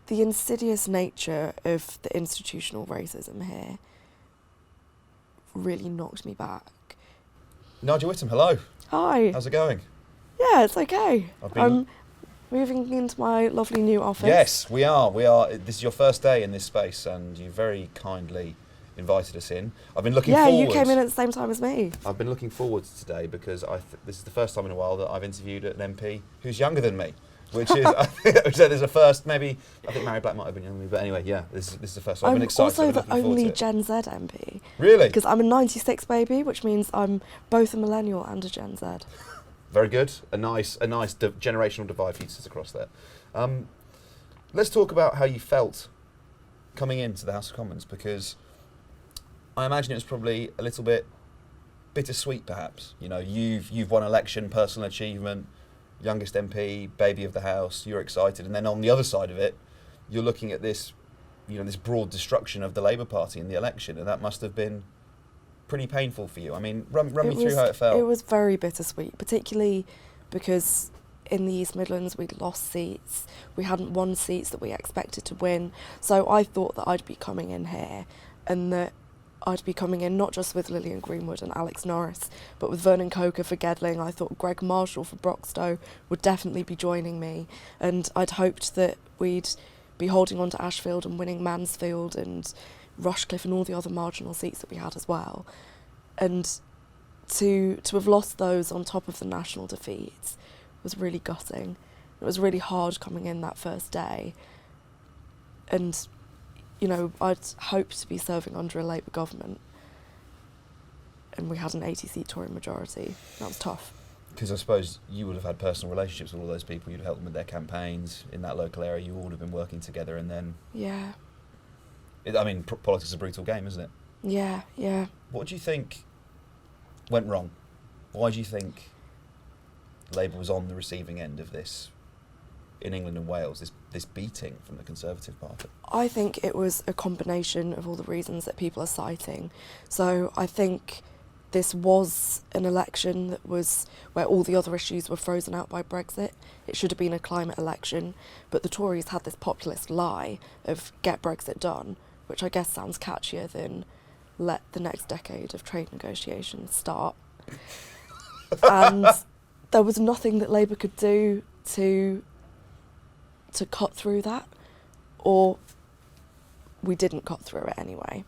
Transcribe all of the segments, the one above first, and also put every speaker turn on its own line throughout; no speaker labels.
the insidious nature of the institutional racism here really knocked me back.
Nadia Whittome, hello.
Hi.
How's it going?
Yeah, it's okay.
I've been-
I'm moving into my lovely new office.
Yes, we are. This is your first day in this space, and you very kindly invited us in. I've been looking forward.
Yeah, you came in at the same time as me.
I've been looking forward to today because this is the first time in a while that I've interviewed an MP who's younger than me, which is there's a first. Maybe I think Mary Black might have been younger than me, but anyway, yeah, this is the first. So I've been excited.
I'm
I've been
also the
looking forward
only
to it.
Gen Z MP.
Really?
Because I'm a 96 baby, which means I'm both a millennial and a Gen Z.
Very good. A nice generational divide for you to sit across there. Let's talk about how you felt coming into the House of Commons, because I imagine it was probably a little bit bittersweet, perhaps. You know, you've won election, personal achievement, youngest MP, baby of the House. You're excited, and then on the other side of it, you're looking at this, this broad destruction of the Labour Party in the election, and that must have been pretty painful for you. I mean, run me through how it felt.
It was very bittersweet, particularly because in the East Midlands we'd lost seats. We hadn't won seats that we expected to win. So I thought that I'd be coming in here, and that I'd be coming in not just with Lillian Greenwood and Alex Norris, but with Vernon Coker for Gedling. I thought Greg Marshall for Broxtowe would definitely be joining me, and I'd hoped that we'd be holding on to Ashfield and winning Mansfield and Rushcliffe and all the other marginal seats that we had as well. And to have lost those on top of the national defeats was really gutting. It was really hard coming in that first day. And, I'd hoped to be serving under a Labour government, and we had an 80-seat Tory majority. That was tough.
Because I suppose you would have had personal relationships with all those people. You'd helped them with their campaigns in that local area. You all would have been working together, and then...
Yeah.
Politics is a brutal game, isn't it?
Yeah.
What do you think went wrong? Why do you think Labour was on the receiving end of this in England and Wales, this beating from the Conservative Party?
I think it was a combination of all the reasons that people are citing. So I think this was an election that was where all the other issues were frozen out by Brexit. It should have been a climate election, but the Tories had this populist lie of get Brexit done, which I guess sounds catchier than let the next decade of trade negotiations start. And there was nothing that Labour could do to cut through that, or we didn't cut through it anyway.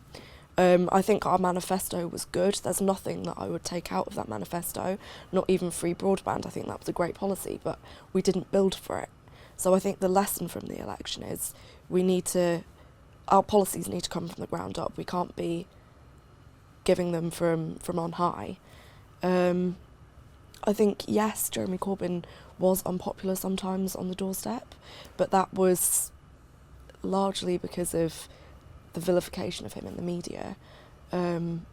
I think our manifesto was good. There's nothing that I would take out of that manifesto, not even free broadband. I think that was a great policy, but we didn't build for it. So I think the lesson from the election is our policies need to come from the ground up. We can't be giving them from on high. I think, yes, Jeremy Corbyn was unpopular sometimes on the doorstep, but that was largely because of the vilification of him in the media. And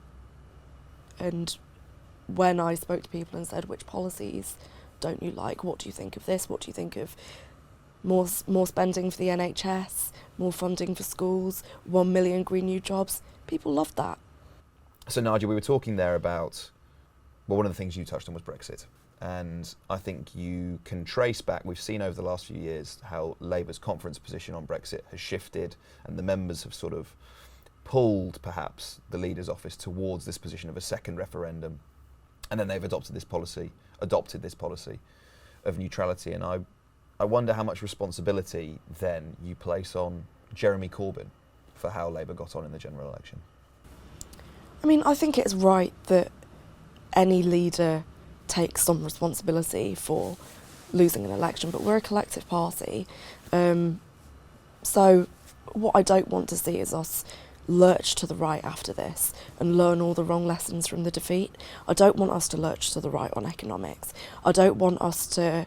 when I spoke to people and said, which policies don't you like? What do you think of this? What do you think of more spending for the NHS, more funding for schools, 1 million green new jobs? People loved that.
So Nadia, we were talking there about, one of the things you touched on was Brexit. And I think you can trace back, we've seen over the last few years how Labour's conference position on Brexit has shifted, and the members have sort of pulled perhaps the leader's office towards this position of a second referendum. And then they've adopted this policy of neutrality. And I wonder how much responsibility then you place on Jeremy Corbyn for how Labour got on in the general election.
I mean, I think it's right that any leader takes some responsibility for losing an election, but we're a collective party. So what I don't want to see is us lurch to the right after this and learn all the wrong lessons from the defeat. I don't want us to lurch to the right on economics. I don't want us to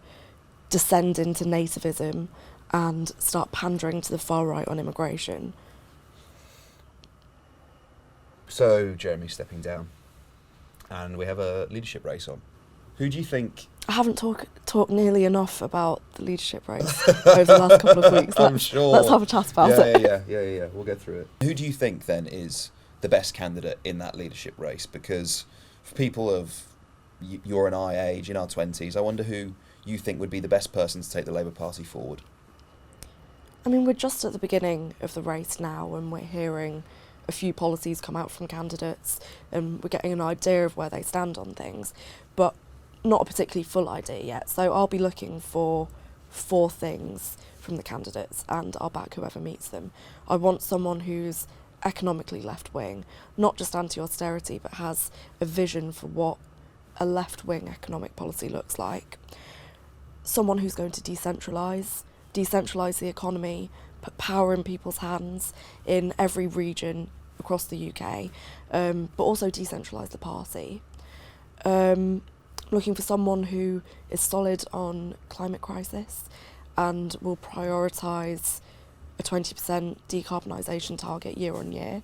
descend into nativism and start pandering to the far right on immigration.
So Jeremy's stepping down, and we have a leadership race on. Who do you think...
I haven't talked nearly enough about the leadership race over the last couple of weeks.
I'm sure.
Let's have a chat about it.
Yeah. We'll go through it. Who do you think then is the best candidate in that leadership race? Because for people of your and I age, in our 20s, I wonder who you think would be the best person to take the Labour Party forward.
I mean, we're just at the beginning of the race now, and we're hearing a few policies come out from candidates, and we're getting an idea of where they stand on things, but not a particularly full idea yet. So I'll be looking for 4 things from the candidates, and I'll back whoever meets them. I want someone who's economically left-wing, not just anti-austerity, but has a vision for what a left-wing economic policy looks like. Someone who's going to decentralise the economy, put power in people's hands in every region across the UK, but also decentralise the party. Looking for someone who is solid on climate crisis and will prioritise a 20% decarbonisation target year on year,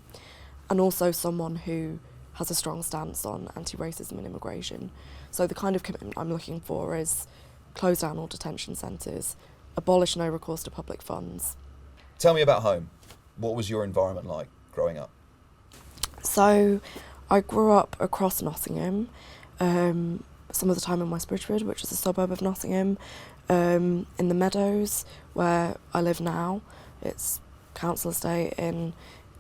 and also someone who has a strong stance on anti-racism and immigration. So the kind of commitment I'm looking for is close down all detention centres, abolish no recourse to public funds.
Tell me about home. What was your environment like growing up?
So I grew up across Nottingham, some of the time in West Bridgford, which is a suburb of Nottingham, in the Meadows, where I live now. It's council estate in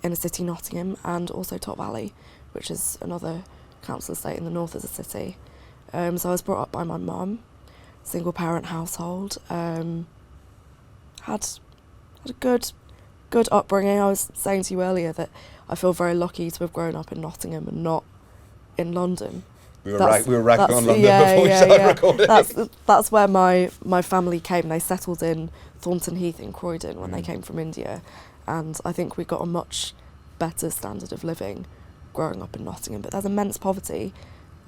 inner city Nottingham, and also Top Valley, which is another council estate in the north of the city. So I was brought up by my mum, single parent household. Had a good upbringing. I was saying to you earlier that I feel very lucky to have grown up in Nottingham and not in London.
We were ragging on London before we started recording.
That's where my family came. They settled in Thornton Heath in Croydon when they came from India, and I think we got a much better standard of living growing up in Nottingham. But there's immense poverty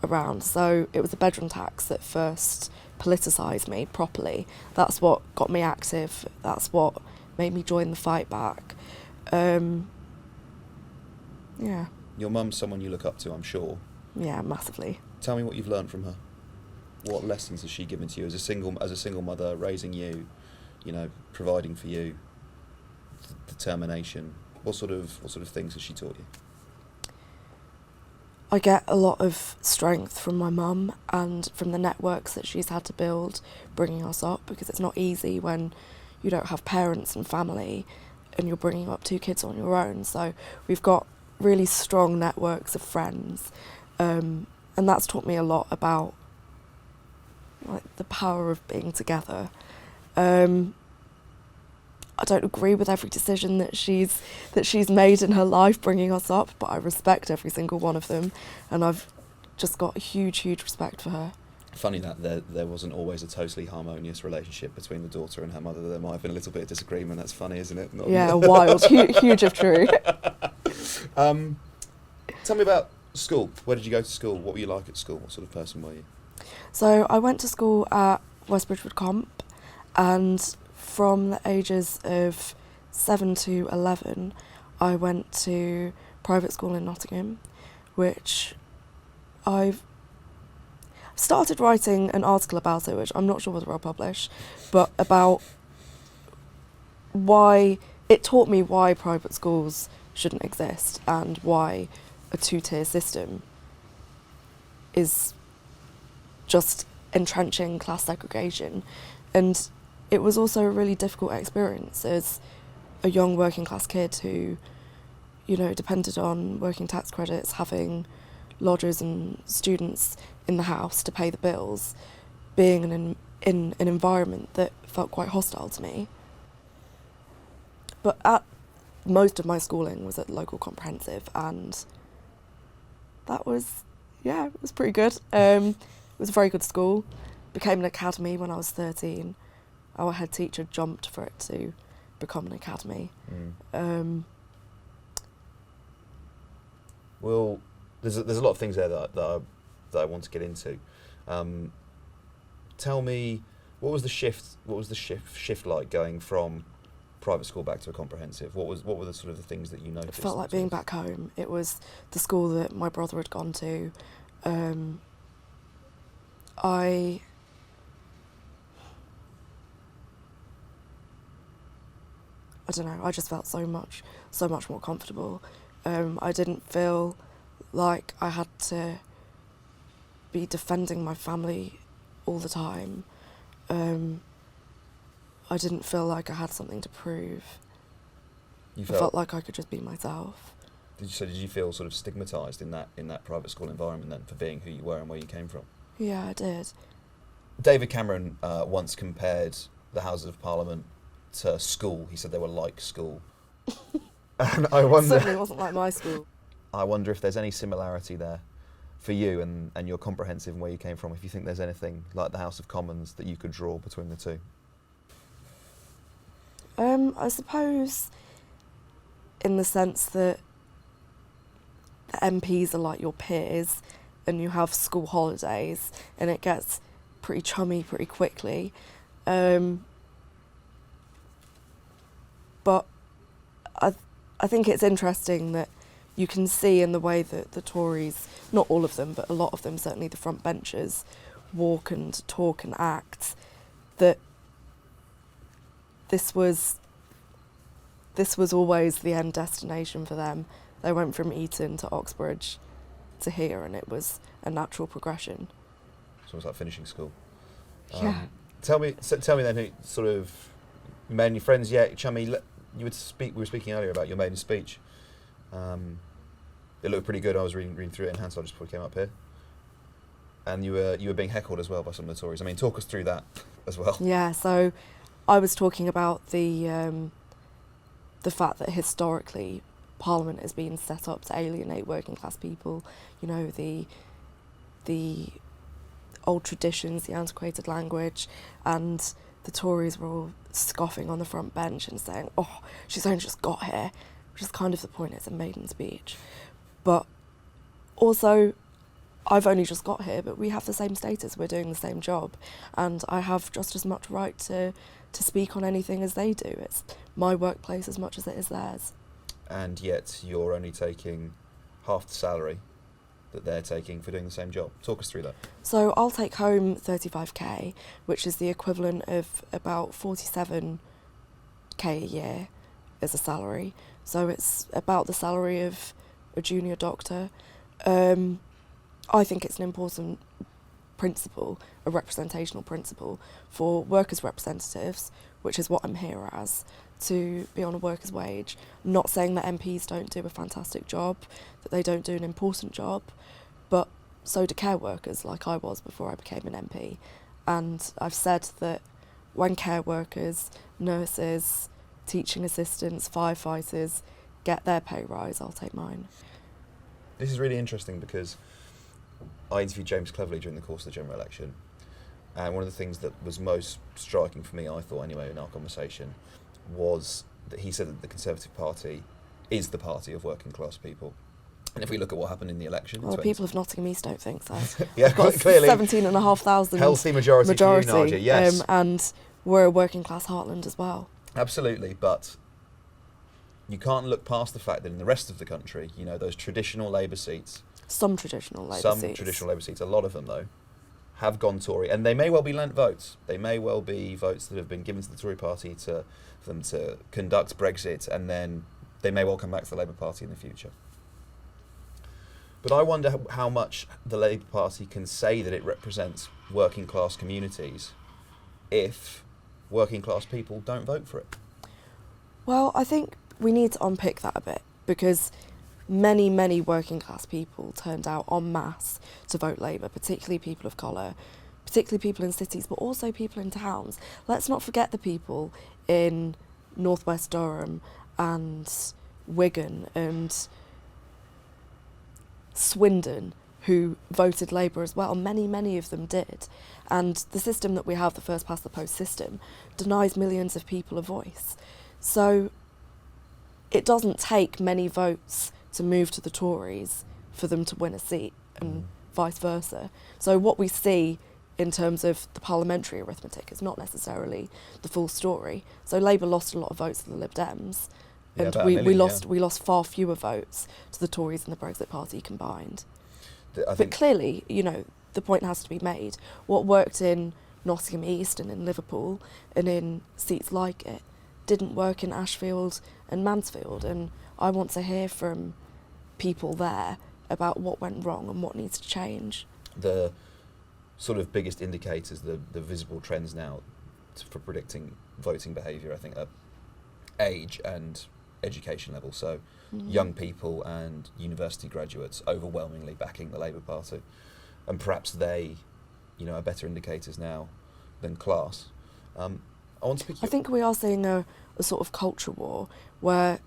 around, so it was the bedroom tax that first politicised me properly. That's what got me active. That's what made me join the fight back. Yeah.
Your mum's someone you look up to, I'm sure.
Yeah, massively.
Tell me what you've learned from her. What lessons has she given to you as a single mother, raising you, providing for you, determination? What sort of things has she taught you?
I get a lot of strength from my mum and from the networks that she's had to build bringing us up, because it's not easy when you don't have parents and family and you're bringing up 2 kids on your own. So we've got really strong networks of friends, and that's taught me a lot about the power of being together. I don't agree with every decision that she's made in her life bringing us up, but I respect every single one of them, and I've just got a huge respect for her.
Funny that there wasn't always a totally harmonious relationship between the daughter and her mother. There might have been a little bit of disagreement. That's funny, isn't it?
Yeah, wild, huge if true.
Tell me about school. Where did you go to school? What were you like at school? What sort of person were you?
So I went to school at West Bridgford Comp, and from the ages of 7 to 11, I went to private school in Nottingham, which I've started writing an article about it, which I'm not sure whether I'll publish, but about why it taught me why private schools shouldn't exist and why a 2-tier system is just entrenching class segregation. And it was also a really difficult experience as a young working class kid who, depended on working tax credits, having lodgers and students in the house to pay the bills, being in an environment that felt quite hostile to me. But most of my schooling was at local comprehensive, and that was, it was pretty good. It was a very good school. Became an academy when I was 13. Our head teacher jumped for it to become an academy.
Well, there's a lot of things there that I want to get into. Tell me, what was the shift like going from private school back to a comprehensive? What were the sort of the things that you noticed?
It felt like being back home. It was the school that my brother had gone to. I don't know, I just felt so much more comfortable. I didn't feel like I had to be defending my family all the time. I didn't feel like I had something to prove.
You
I felt like I could just be myself.
Did you feel sort of stigmatised in that private school environment then for being who you were and where you came from?
Yeah, I did.
David Cameron once compared the Houses of Parliament to school. He said they were like school. And I wonder.
Certainly wasn't like my school.
I wonder if there's any similarity there for you and your comprehensive and where you came from. If you think there's anything like the House of Commons that you could draw between the two.
I suppose, in the sense that the MPs are like your peers, and you have school holidays, and it gets pretty chummy pretty quickly. But I think it's interesting that you can see in the way that the Tories, not all of them, but a lot of them, certainly the front benchers, walk and talk and act, that this was always the end destination for them. They went from Eton to Oxbridge to here, and it was a natural progression.
It's almost like finishing school.
Yeah.
Tell me then, who sort of you made any friends yet? Chummy, we were speaking earlier about your maiden speech. It looked pretty good. I was reading through it in Hansard just before we came up here. And you were being heckled as well by some of the Tories. I mean, talk us through that as well.
Yeah, so I was talking about the fact that historically Parliament has been set up to alienate working class people. You know, the old traditions, the antiquated language, and the Tories were all scoffing on the front bench and saying, "Oh, she's only just got here," which is kind of the point. It's a maiden speech, but also, I've only just got here, but we have the same status. We're doing the same job, and I have just as much right to speak on anything as they do. It's my workplace as much as it is theirs.
And yet you're only taking half the salary that they're taking for doing the same job. Talk us through that.
So I'll take home 35k, which is the equivalent of about 47k a year as a salary. So it's about the salary of a junior doctor. I think it's an important principle, a representational principle for workers' representatives, which is what I'm here as, to be on a worker's wage. I'm not saying that MPs don't do a fantastic job, that they don't do an important job, but so do care workers, like I was before I became an MP. And I've said that when care workers, nurses, teaching assistants, firefighters get their pay rise, I'll take mine.
This is really interesting because I interviewed James Cleverley during the course of the general election, and one of the things that was most striking for me, I thought anyway, in our conversation, was that he said that the Conservative Party is the party of working class people. And if we look at what happened in the election...
Well, the people of Nottingham East don't think so.
Yeah, clearly.
17,500
healthy majority for you, Nadia, yes.
And we're a working class heartland as well.
Absolutely, but you can't look past the fact that in the rest of the country, you know, those traditional Labour seats...
Some traditional Labour seats,
a lot of them though, have gone Tory, and they may well be lent votes. They may well be votes that have been given to the Tory party for them to conduct Brexit, and then they may well come back to the Labour Party in the future. But I wonder how much the Labour Party can say that it represents working class communities if working class people don't vote for it.
Well, I think we need to unpick that a bit, because many, many working class people turned out en masse to vote Labour, particularly people of colour, particularly people in cities, but also people in towns. Let's not forget the people in northwest Durham and Wigan and Swindon who voted Labour as well. Many, many of them did. And the system that we have, the first past the post system, denies millions of people a voice. So it doesn't take many votes to move to the Tories for them to win a seat, and vice versa. So what we see in terms of the parliamentary arithmetic is not necessarily the full story. So Labour lost a lot of votes to the Lib Dems, and we lost far fewer votes to the Tories and the Brexit Party combined. But clearly, you know, the point has to be made. What worked in Nottingham East and in Liverpool and in seats like it didn't work in Ashfield and Mansfield, and I want to hear from people there about what went wrong and what needs to change.
The sort of biggest indicators, the visible trends now, for predicting voting behaviour. I think age and education level. So young people and university graduates overwhelmingly backing the Labour Party, and perhaps they, are better indicators now than class. I want to pick.
I think we are seeing a sort of culture war where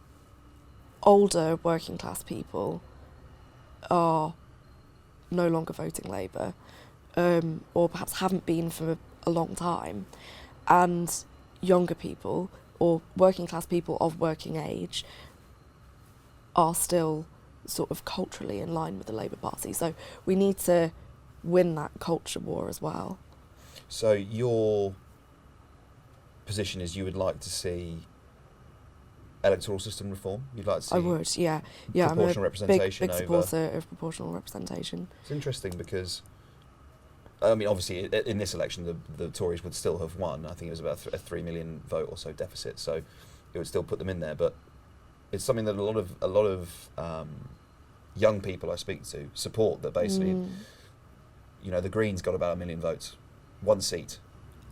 older working class people are no longer voting Labour, or perhaps haven't been for a long time, and younger people or working class people of working age are still sort of culturally in line with the Labour Party. So we need to win that culture war as well.
So your position is you would like to see electoral system reform? You'd like to see
I would, yeah.
proportional
I'm a
representation
big supporter of proportional representation.
It's interesting because, I mean, obviously in this election the Tories would still have won. I think it was about a 3 million vote or so deficit, so it would still put them in there. But it's something that a lot of young people I speak to support. That basically, the Greens got about 1 million votes, one seat.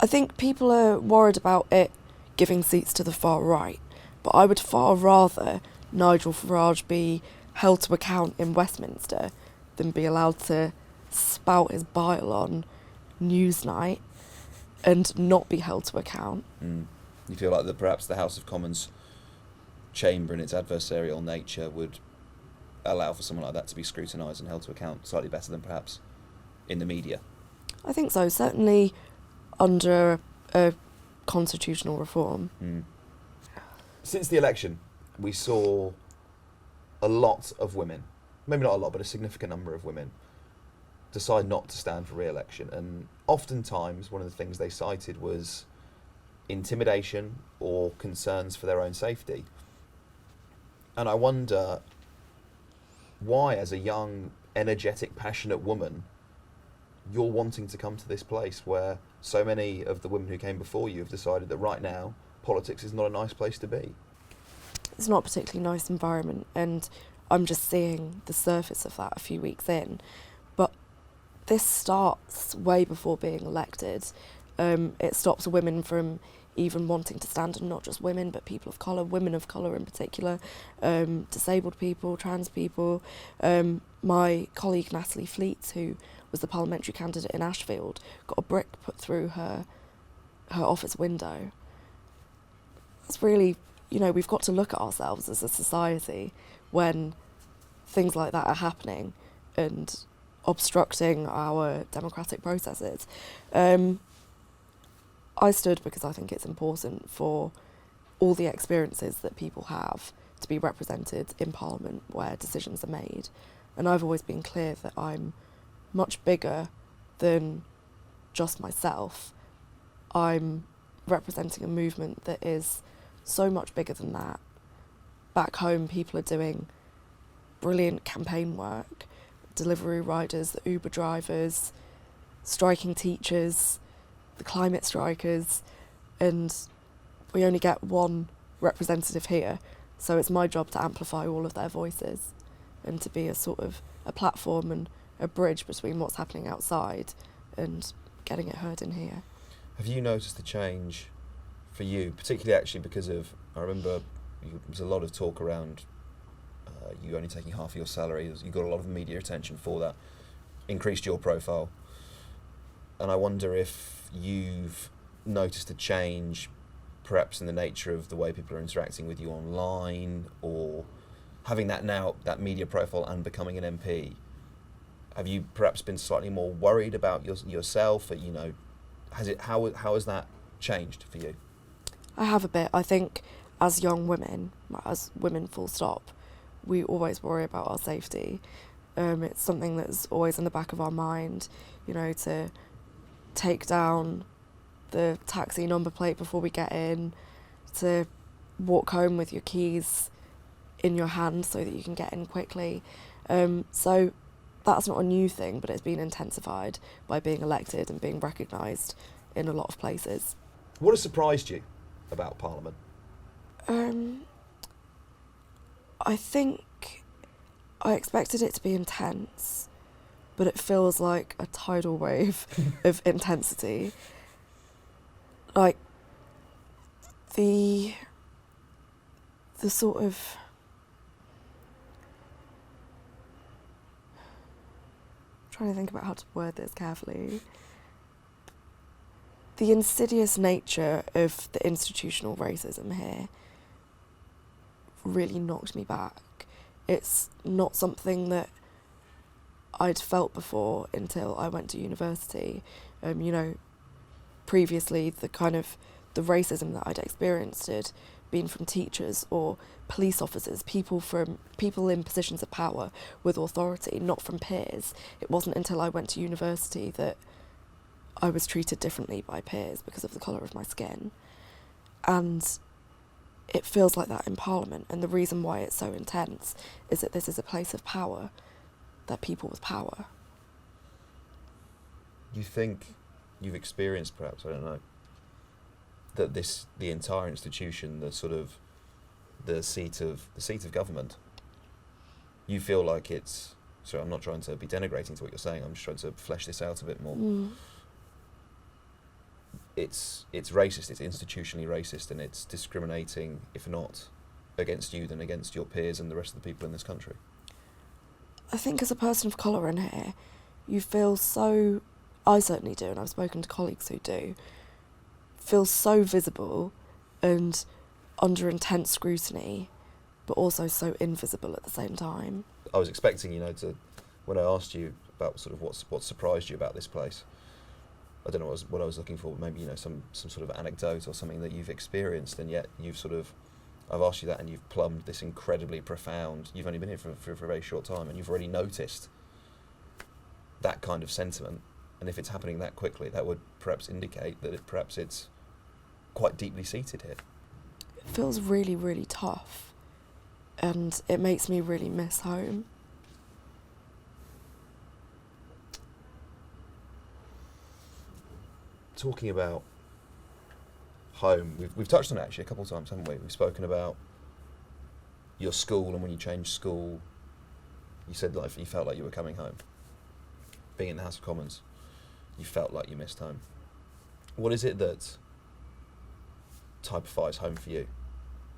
I think people are worried about it giving seats to the far right, but I would far rather Nigel Farage be held to account in Westminster than be allowed to spout his bile on Newsnight and not be held to account.
You feel like that perhaps the House of Commons chamber in its adversarial nature would allow for someone like that to be scrutinised and held to account slightly better than perhaps in the media?
I think so, certainly under a constitutional reform.
Since the election, we saw a lot of women, maybe not a lot, but a significant number of women, decide not to stand for re-election. And oftentimes, one of the things they cited was intimidation or concerns for their own safety. And I wonder why, as a young, energetic, passionate woman, you're wanting to come to this place where so many of the women who came before you have decided that right now, politics is not a nice place to be.
It's not a particularly nice environment, and I'm just seeing the surface of that a few weeks in. But this starts way before being elected. It stops women from even wanting to stand, and not just women, but people of colour, women of colour in particular, disabled people, trans people. My colleague Natalie Fleets, who was the parliamentary candidate in Ashfield, got a brick put through her office window. It's really, we've got to look at ourselves as a society when things like that are happening and obstructing our democratic processes. I stood because I think it's important for all the experiences that people have to be represented in Parliament where decisions are made. And I've always been clear that I'm much bigger than just myself. I'm representing a movement that is so much bigger than that. Back home, people are doing brilliant campaign work, delivery riders, the Uber drivers, striking teachers, the climate strikers, and we only get one representative here, so it's my job to amplify all of their voices and to be a sort of a platform and a bridge between what's happening outside and getting it heard in here.
Have you noticed a change for you, particularly actually because of, I remember there was a lot of talk around you only taking half of your salary, you got a lot of media attention for that, increased your profile, and I wonder if you've noticed a change perhaps in the nature of the way people are interacting with you online, or having that media profile and becoming an MP. Have you perhaps been slightly more worried about yourself? How has that changed for you?
I have a bit. I think as young women, as women full stop, we always worry about our safety. It's something that's always in the back of our mind, to take down the taxi number plate before we get in, to walk home with your keys in your hand so that you can get in quickly. So that's not a new thing, but it's been intensified by being elected and being recognised in a lot of places.
What has surprised you about Parliament?
I think I expected it to be intense, but it feels like a tidal wave of intensity. Like, the sort of trying to think about how to word this carefully. The insidious nature of the institutional racism here really knocked me back. It's not something that I'd felt before until I went to university. Previously the racism that I'd experienced had been from teachers or police officers, people in positions of power with authority, not from peers. It wasn't until I went to university that I was treated differently by peers because of the colour of my skin. And it feels like that in Parliament, and the reason why it's so intense is that this is a place of power. They're people with power.
You think you've experienced, perhaps, I don't know, that the entire institution, the seat of government, you feel like it's, sorry, I'm not trying to be denigrating to what you're saying, I'm just trying to flesh this out a bit more. It's racist, it's institutionally racist, and it's discriminating, if not against you, then against your peers and the rest of the people in this country.
I think as a person of colour in here, you feel so, I certainly do, and I've spoken to colleagues who do, feel so visible and under intense scrutiny, but also so invisible at the same time. I
was expecting, when I asked you about sort of what surprised you about this place, I don't know what I was looking for, maybe, some sort of anecdote or something that you've experienced, and yet I've asked you that and you've plumbed this incredibly profound, you've only been here for a very short time, and you've already noticed that kind of sentiment. And if it's happening that quickly, that would perhaps indicate that perhaps it's quite deeply seated here.
It feels really, really tough, and it makes me really miss home.
Talking about home, we've touched on it actually a couple of times, haven't we? We've spoken about your school, and when you changed school, you said you felt like you were coming home. Being in the House of Commons, you felt like you missed home. What is it that typifies home for you?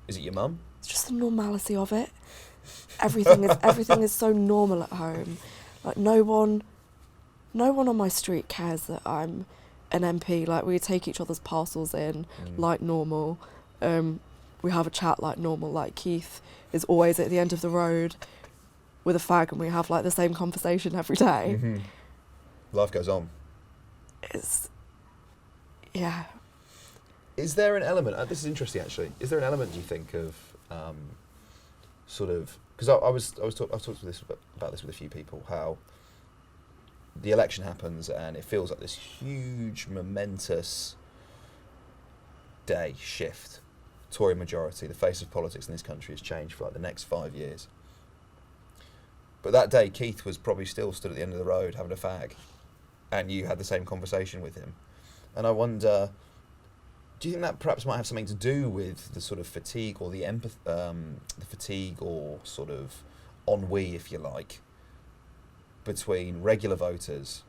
Is it your mum?
It's just the normality of it. Everything is so normal at home. Like no one on my street cares that I'm an MP. Like we take each other's parcels in like normal. We have a chat like normal. Like Keith is always at the end of the road with a fag, and we have like the same conversation every day.
Mm-hmm. Life goes on.
Yeah.
Is there an element, this is interesting actually, is there an element, do you think, of because I've talked about this with a few people, how the election happens and it feels like this huge, momentous day shift. Tory majority, the face of politics in this country has changed for like the next 5 years. But that day, Keith was probably still stood at the end of the road having a fag, and you had the same conversation with him. And I wonder, do you think that perhaps might have something to do with the sort of fatigue or the fatigue or sort of ennui, if you like, between regular voters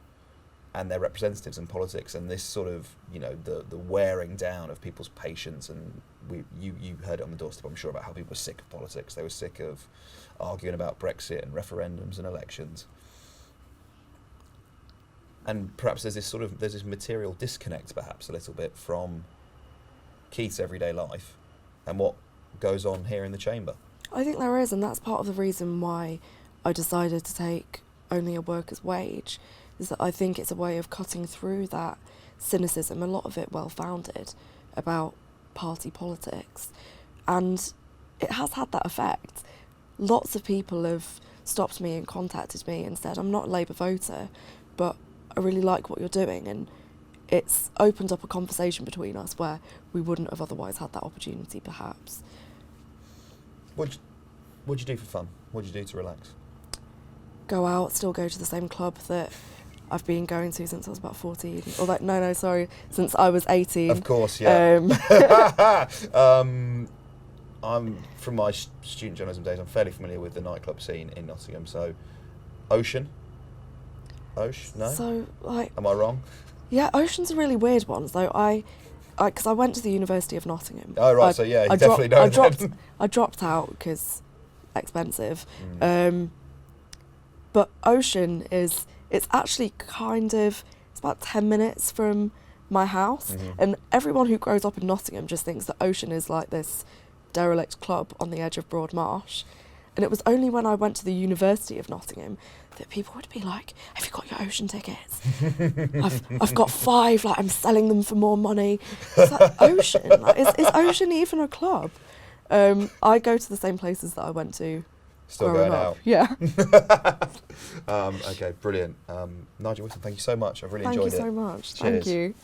and their representatives in politics, and this sort of, the wearing down of people's patience? And you heard it on the doorstep, I'm sure, about how people were sick of politics. They were sick of arguing about Brexit and referendums and elections. And perhaps there's this material disconnect, perhaps a little bit, from Keith's everyday life and what goes on here in the chamber.
I think there is, and that's part of the reason why I decided to take only a worker's wage, is that I think it's a way of cutting through that cynicism, a lot of it well-founded, about party politics. And it has had that effect. Lots of people have stopped me and contacted me and said, I'm not a Labour voter, but I really like what you're doing, and it's opened up a conversation between us where we wouldn't have otherwise had that opportunity, perhaps.
What'd you do for fun? What'd you do to relax?
Go out, still go to the same club that I've been going to since I was about 14. Or since I was 18.
Of course, yeah. I'm from my student journalism days, I'm fairly familiar with the nightclub scene in Nottingham, so Ocean? No?
So,
Am I wrong?
Yeah, Ocean's a really weird one. So I because I went to the University of Nottingham.
Oh right, so yeah, you
I
definitely
dropped,
know.
I
then.
dropped, I dropped out because expensive.
Mm.
But Ocean it's actually it's about 10 minutes from my house.
Mhm.
And everyone who grows up in Nottingham just thinks that Ocean is like this derelict club on the edge of Broadmarsh. And it was only when I went to the University of Nottingham that people would be like, have you got your Ocean tickets? I've got 5, like I'm selling them for more money. It's like, Ocean? Like, is Ocean even a club? I go to the same places that I went to
Still
growing
going
up.
out.
Yeah.
Okay, brilliant. Nadia Whittome, thank you so much. I've really
Thank
enjoyed
you
it.
so much.
Cheers.
Thank you.